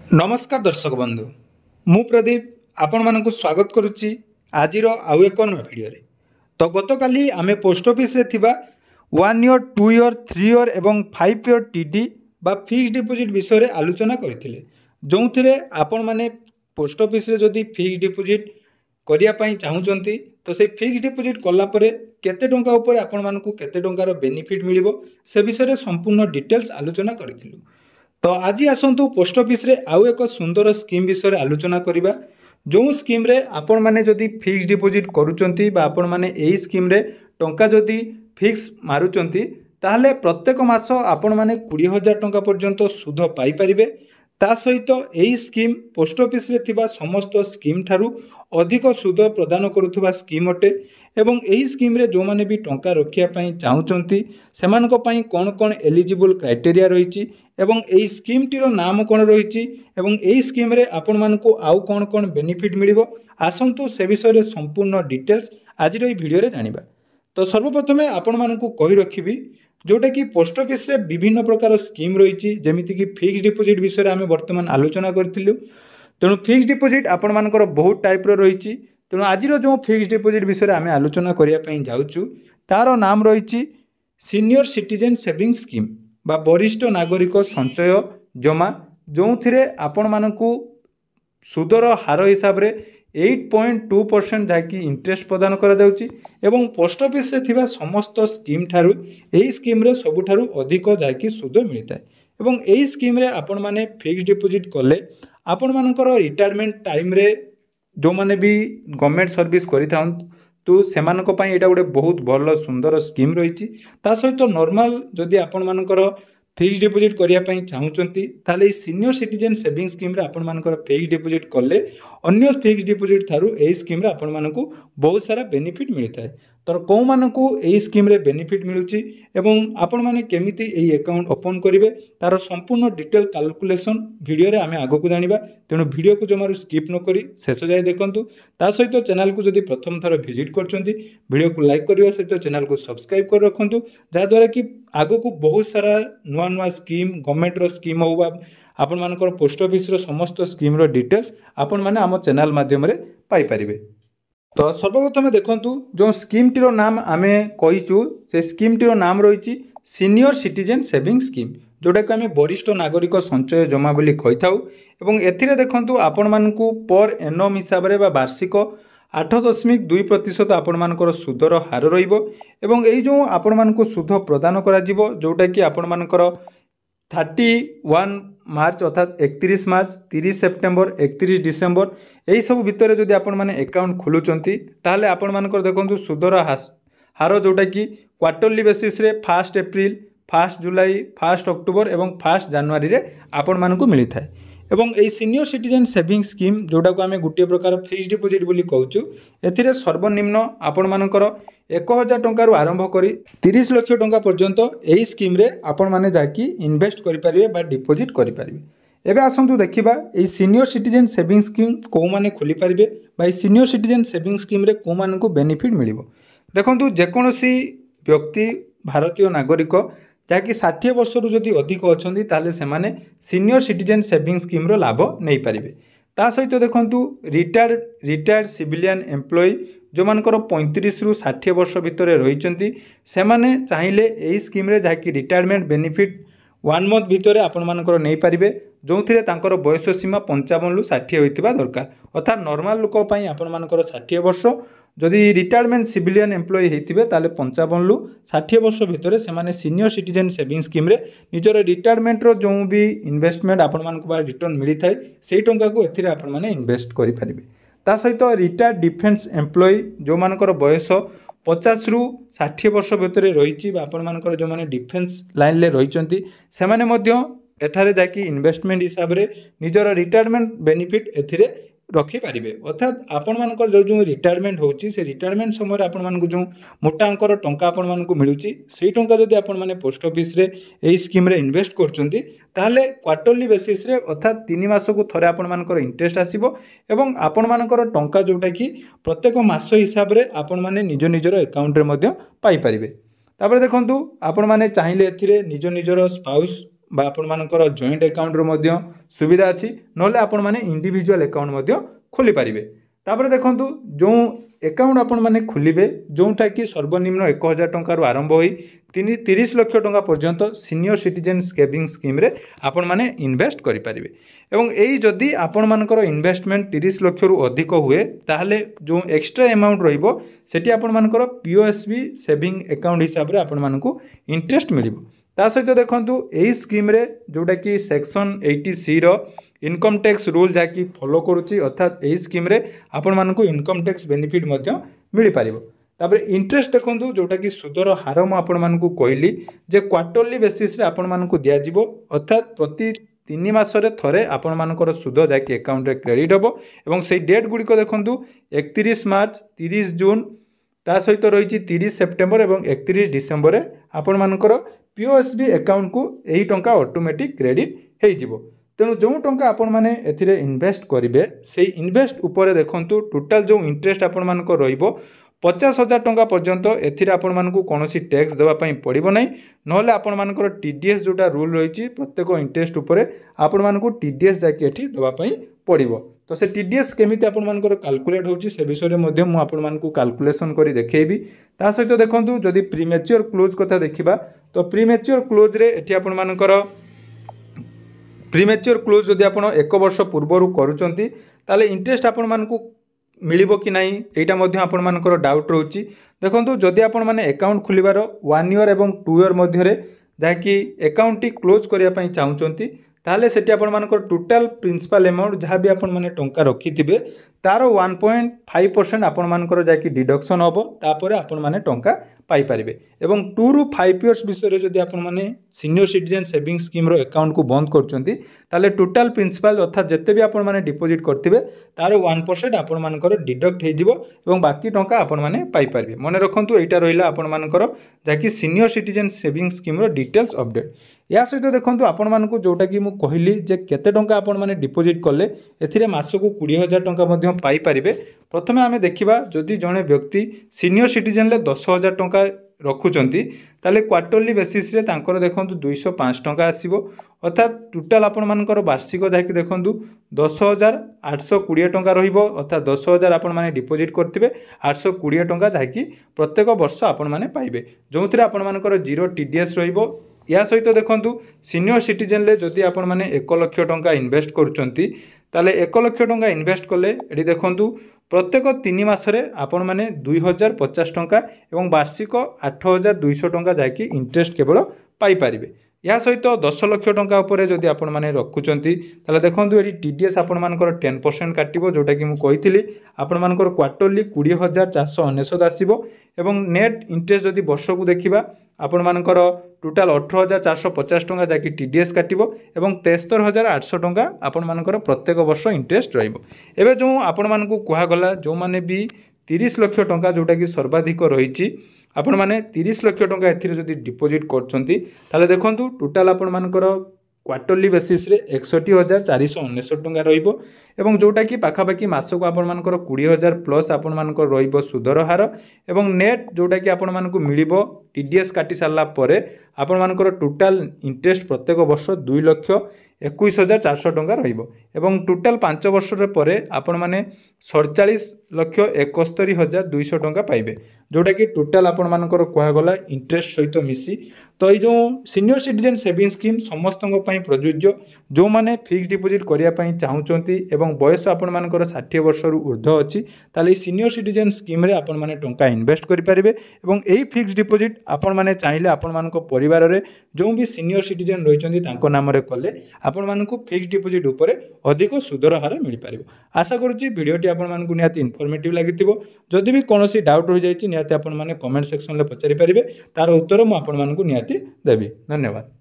नमस्कार दर्शक बंधु मु प्रदीप आपण मानक स्वागत करुच्ची आज आउ एक नुआ भिडियो तो गतकाली आम पोस्ट ऑफिस रे थिबा 1 ईयर 2 ईयर 3 ईयर एवं 5 ईयर टीडी बा फिक्स डिपोजिट विषय रे आलोचना करथिले जो थिरे आपण माने पोस्ट ऑफिस रे जदी फिक्स डिपोजिट करिया पई चाहुचंती तो से फिक्स डिपोजिट कला परे केते टंका ऊपर आपण मानकू केते टंकार बेनिफिट मिलिबो से विषय रे संपूर्ण डिटेल्स आलोचना करथिलु। तो आज आसतु पोस्ट ऑफिस रे आउ एक सुंदर स्कीम विषय आलोचना करबा जो स्कीम रे आपण माने जदी फिक्स डिपोजिट करूचंती बा आपण माने एई स्कीम रे टंका जदी फिक्स मारुचंती ताहले प्रत्येक मास आपण माने 20,000 टंका पर्यंत सुध पाई परिबे। ता सहित एई स्कीम पोस्ट ऑफिस रे थिबा समस्त स्कीम थारु अधिक सुध प्रदान करुथुबा स्कीम अटे एवं एही स्कीम रे जो माने भी टंका रखिया पई चाहुचंती सेमानको पई कोन कोन एलिजिबल क्राइटेरिया रहिछि एवं एही स्कीम टीर नाम कोन रहिछि एवं एही स्कीम रे आपण मानको आउ कोन कोन बेनिफिट मिलिबो आसंतु से विषय रे संपूर्ण डिटेल्स आज रो वीडियो रे जानिबा। तो सर्वप्रथमे आपण मानको कहि रखिबी जोटा कि पोस्ट ऑफिस रे विभिन्न प्रकार स्कीम रहिछि जेमिति कि फिक्स डिपोजिट विषय रे आमे वर्तमान आलोचना करथिलु। तेणु फिक्स डिपोजिट आपण मानकर बहुत टाइप रो रहिछि तेणु आज जो फिक्स डिपोजिट विषय आम आलोचना करने जाऊँ तार नाम रही सीनियर सिटीजन सेविंग स्कीम बा वरिष्ठ नागरिक संचय जमा जो थे आपण मानकू सुदर हार हिसाब रे 8.2% जहाँकि इंटरेस्ट प्रदान करा पोस्ट ऑफिस रे थिबा समस्त स्कीम ठारू एही स्कीम रे सबुठारू अधिक जहाँकि सुद मिलता है एवं एही स्कीम रे आपण माने फिक्स डिपोजिट कले आपण मानकर रिटायरमेंट टाइम रे जो माने भी गवर्नमेंट सर्विस करिथां तो सेमानको पई एटा गोटे बहुत भल सुंदर स्कीम रही सहित नॉर्मल जदि आपण मानकर फिक्स डिपोजिट करिया पई चाहुचंती ताले सीनियर सिटीजन सेविंग स्कीम रे आपण मानकर फिक्स डिपोजिट कले अन्य फिक्स डिपोजिट थारु एही स्कीम रे आपण मानकू बहुत सारा बेनिफिट मिलता है। तर कौ मानकू एही स्कीम रे बेनिफिट मिलुची एवं आपण माने केमिति एही अकाउंट ओपन करिवे तार संपूर्ण डिटेल कैलकुलेशन वीडियो रे आमे आगो को जानिबा। तेणु वीडियो को जमारू स्किप न करी शेष जाए देखंतु। ता सहित चैनल को जदि प्रथम थर विजिट करचंती वीडियो को लाइक करबा सहित चैनल को सब्सक्राइब कर रखंतु जा द्वारा कि आगो को बहुत सारा नुआ नुआ स्कीम गवर्नमेंट रो स्कीम होबा आपण मानकर पोस्ट ऑफिस रो समस्त स्कीम रो डिटेल्स आपण माने आम चैनल माध्यम रे पाई परिबे। तो सर्वप्रथम देखंतु जो स्कीम टीर नाम आमे कहिचु से स्कीम टीर नाम रही सीनियर सिटीजन सेविंग स्कीम जोटा कि आमे वरिष्ठ नागरिक संचय जमा बोली कहि थाउ एवं एथिरे देखंतु आपण मानकू पर एनम हिसाब रे बा वार्षिक 8.2% आपण मानकर सुदर हार रहिबो एवं एई जो आपण मानकू सुध प्रदान करा जिवो जोटा कि आपण मानकर 31 मार्च अर्थात 31 मार्च 30 सेप्टेम्बर 31 डिसेम्बर यही सब भितर जदि आपण माने अकाउंट खोलुचंती ताहले आपण मानकर देखंतु सुदर हार जोटा कि क्वार्टरली बेसिस रे 1 एप्रिल 1 जुलाई 1 अक्टोबर एवं 1 जनवरी रे आपण मानकू मिलिथाय एवं a senior citizen saving scheme जोटा को आमे गुटे प्रकार फिक्स डिपोजिट बोली कहूचु एथिरे सर्वनिम्न आपण मानकर 1,000 टंकार आरंभ करी 30 लाख टंका पर्यंत एही स्कीम रे आपण माने जाकी इन्वेस्ट करि परिबे बा डिपोजिट करि परिबे। एबे आसंतु देखिबा a senior citizen saving scheme को माने खोली परिबे बा a senior citizen saving scheme रे को मानकू बेनिफिट मिलिबो। देखंतु जे कोनोसी व्यक्ति भारतीय नागरिक जहाँकि 60 वर्ष रु जदि अधिक अच्छी ताले से माने सीनियर सिटीजन सेविंग स्कीम रो लाभ नहीं पारिबे। ता सहित देखंतु रिटायर्ड सिविलियन एम्प्लॉय जो मानकर 35 रु 60 वर्ष भितर रहिचंती से माने चाहिले एही स्कीम रे जहाँकि रिटायरमेंट बेनिफिट 1 मंथ भितर आपण मानकर नहीं पारिबे जो थिरे तांकर बयस सीमा 55 रु 60 होइतिबा दरकार अर्थात नॉर्मल लोक पई आपण मानकर 60 वर्ष जदि रिटायरमेंट सिविलियन एम्प्लॉय होइतिबे ताले 55 रु 60 वर्ष भितर से माने सीनियर सिटीजन सेविंग स्कीम रे निजर रिटायरमेंट रो जो भी इन्वेस्टमेंट आपण मानकू बा रिटर्न मिली थाए सेही टंका को एथिरे आपण माने इन्वेस्ट करि परिबे। ता सहित रिटायर्ड डिफेंस एम्प्लॉय जो मानकर बयस 50 रु 60 वर्ष भितर रहिछि बा आपण मानकर जो माने डिफेंस लाइन ले रहिचंती से माने मध्य एठारे जाकी इन्वेस्टमेंट हिसाब रे निजर रिटायरमेंट बेनिफिट एथिरे रखी पारिबे अर्थात आपण मानकर जो रिटायरमेंट होची से रिटायरमेंट समय आपण मानकू जो मोटा अंकर टंका आपण मानकू मिलुची सेही टंका जदि आपण माने पोस्ट ऑफिस रे एही स्कीम रे इन्वेस्ट करचंती ताहले क्वार्टरली बेसिस रे अर्थात 3 मास को थरे आपण मानकर इंटरेस्ट आसीबो एवं आपण मानकर टंका जोटा कि प्रत्येक मास हिसाब रे आपण माने निज निजर अकाउंट रे मध्य पाई परिबे। तापर देखंतु आपण माने चाहिले एथिरे निज निजर स्पाउस बा आपणमानकर जॉइंट अकाउंट सुविधा अच्छी ना आपण मैंने इंडिविजुअल अकाउंट खोली पारे। तापर देखंतु जो अकाउंट आपण मैंने खोलिबे जोटा कि सर्वनिम्न 1000 टंकार आरंभ होई 30 लाख टंका पर्यंत सीनियर सिटीजन सेविंग स्कीम रे आपण मैंने इन्वेस्ट करि पारिबे। एवं एई जदि आपण मानकर इन्वेस्टमेंट 30 लाख रु अधिक हुए ताहले जो एक्स्ट्रा अमाउंट रहिबो सेठी आपण मानकर पीओएसबी सेविंग अकाउंट हिसाब रे आपण मानकू इंटरेस्ट मिलिबो। ता सहित देखंतु एई स्कीम रे जोटा कि सेक्शन 80C रो इनकम टैक्स रूल जहाँकि फॉलो करुच्ची अर्थात यही स्कीम रे आपण मानकू इनकम टैक्स बेनिफिट मिल पार। तापर इंटरेस्ट देखो जोटा कि सुदर हार मुझे कहली जे क्वार्टरली बेसिस रे आपण मानकू दियाजिबो अर्थात प्रति 3 मासरे थरे आपण मानकर सुद जहाँकि अकाउंट रे क्रेडिट होबो एवं से डेट गुड़िक देखंतु 31 मार्च 30 जून ता सहित रही 30 सेप्टेम्बर और 31 डिसेम्बर रे आपण मानकर पीओएसबी अकाउंट को यही टंका ऑटोमेटिक क्रेडिट हो जिवो। तेणु जो टंका आपण माने एथिरे इन्वेस्ट करेंगे से इन्वेस्ट उपरे देखंतु टोटाल जो इंटरेस्ट आपण मानक रहिबो 50,000 टंका पर्यंत एथिरे आपण मानकू कोनोसी टैक्स देवा पई पड़िबो नै नहले आपण मानकर टीडीएस जोटा रूल रही प्रत्येक इंटरेस्ट उपरे आपण मानकू टीडीएस जाके एठी देवा पई पड़िबो। तो से टीडीएस केमिति आपण मानकर कैलकुलेट होची से विषय रे मध्ये मु आपण मानकू कैलकुलेशन करी देखेबी। ता सहित देखंतु जदि प्रीमेच्योर क्लोज कथा देखिबा तो प्रीमेच्योर क्लोज रे एठी आपण मानकर प्रीमेच्योर क्लोज जदि आपण 1 वर्ष पूर्व करूचंती ताले इंटरेस्ट आपण मानकू मिलिबो कि नाही एटा मध्ये आपण मानकर डाउट रहउची। देखंतु जदि आपण माने अकाउंट खुलिबार 1 ईयर एवं 2 ईयर मध्ये रे जाकि अकाउंट टी क्लोज करिया पई चाहुचंती ताले सेठी आपण मानकर टोटल प्रिंसिपल अमाउंट जहाँ भी आपण माने टंका रखिथिबे तार 1.5% आपण मानकर जाकि डिडक्शन होबो तापर आपण माने टंका पाई पारिबे। एवं 2 ରୁ 5 इयर्स विषय जदि आपण माने सीनियर सिटीजन सेविंग स्कीम रो अकाउंट को बंद करचंती ताले टोटल प्रिंसिपल अर्थात जत्ते भी आपण माने डिपॉजिट करथिबे तार 1% आपण मानकर डिडक्ट हे जिवो एवं बाकी टंका आपण माने पाई पारिबे। मने रखंतु एटा रहिला आपण मानकर जाकि सीनियर सिटीजन सेविंग स्कीम रो डिटेल्स अपडेट। या सहित देखंतु आपण मानकू जोटा कि मु कहली जे केते टंका आपण माने डिपॉजिट करले एथिरे मासकू 20,000 टंका मध्ये पाई पारिबे। प्रथमे आमे देखिबा जदि जणे व्यक्ति सीनियर सिटीजन ले 10,000 टंका रखुचंती ताले क्वार्टरली बेसिस रे तांकर देखंतु 205 टंका आसीबो अर्थात टोटल आपण मानकर वार्षिक जाकि देखंतु 10,820 टंका रहिबो अर्थात 10,000 आपण माने डिपॉजिट करथिबे 820 टंका जाकि प्रत्येक वर्ष आपण माने पाइबे जोंथिरे आपण मानकर जीरो टीडीएस रहिबो। या सहित देखंतु सीनियर सिटीजन ले जदि आपण माने 1 लाख टंका इन्वेस्ट करूचंती ताले 1 लाख टंका इन्वेस्ट कले एडी देखंतु प्रत्येक 3 मासरे आपण माने 2,050 टंका एवं वार्षिक 8,200 टंका जाकि इंटरेस्ट केवल पाई पारिबे। या सहित 10 लाख टंका उपरे जदि आपण माने रखुचंती ताले देखंतु एडी टीडीएस आपण मानकर 10% काटिबो जोटा कि मु कहिथिली आपण मानकर क्वार्टरली 20,499 आसीबो एवं नेट इंटरेस्ट जदि वर्ष को देखिबा आपण मानकर टोटाल 18,450 टंका जाकि टीडीएस काटिबो एवं 73,800 टंका आपण मानकर प्रत्येक वर्ष इंटरेस्ट रहिबो। एबे जो आपण मानकू कुहा गला जो माने भी 30 लाख टंका जोटा कि सर्वाधिक रहिछि आपण माने 30 लाख टंका एथिरे जदि डिपॉजिट करचंती ताले देखंतु टोटाल आपण मानकर क्वार्टरली बेसिस रे 61,499 टंका रहिबो एवं जोटा कि पाखापाखि मासको आपण मानकर 20,000 प्लस आपण मानकर रहिबो सुदर हार एवं नेट जोटा कि आपण मानकू मिलिबो टीडीएस काटी सारला परे आपण मानकर टोटाल इंटरेस्ट प्रत्येक वर्ष 2,21,400 टंका रहिबो एवं टोटाल 5 वर्ष रे परे आपण माने 47,71,200 टंका पाइबे जोटा कि टोटाल आपण मानकर कुहा गला इंटरेस्ट सहित मिसी। तो ये जो सीनियर सिटीजन सेविंग स्कीम समस्त प्रযোज्य जो माने फिक्स डिपॉजिट करिया पई चाहुचंती एवं बयस आपण मानकर 60 वर्ष रु ऊर्ध्व अछि ताले सीनियर सिटीजन स्कीम रे आपण माने टंका इन्वेस्ट करि परिबे एवं एई फिक्स डिपॉजिट आपण माने चाहिले आपण मानको परिवार रे जो भी सीनियर सिटीजन रहिचंती तांको नाम रे कले आपण मानको फिक्स डिपॉजिट ऊपर अधिक सुदर हार मिल पारिबो। आशा करूची वीडियोटी आपण मानको निहाती इन्फॉर्मेटिव लागिथिबो। जदि भी कोनोसी डाउट रहि जायछि निहाती आपण माने कमेंट सेक्शन ले पचारि परिबे तार उत्तर मु आपण मानको निहाती देबी। धन्यवाद।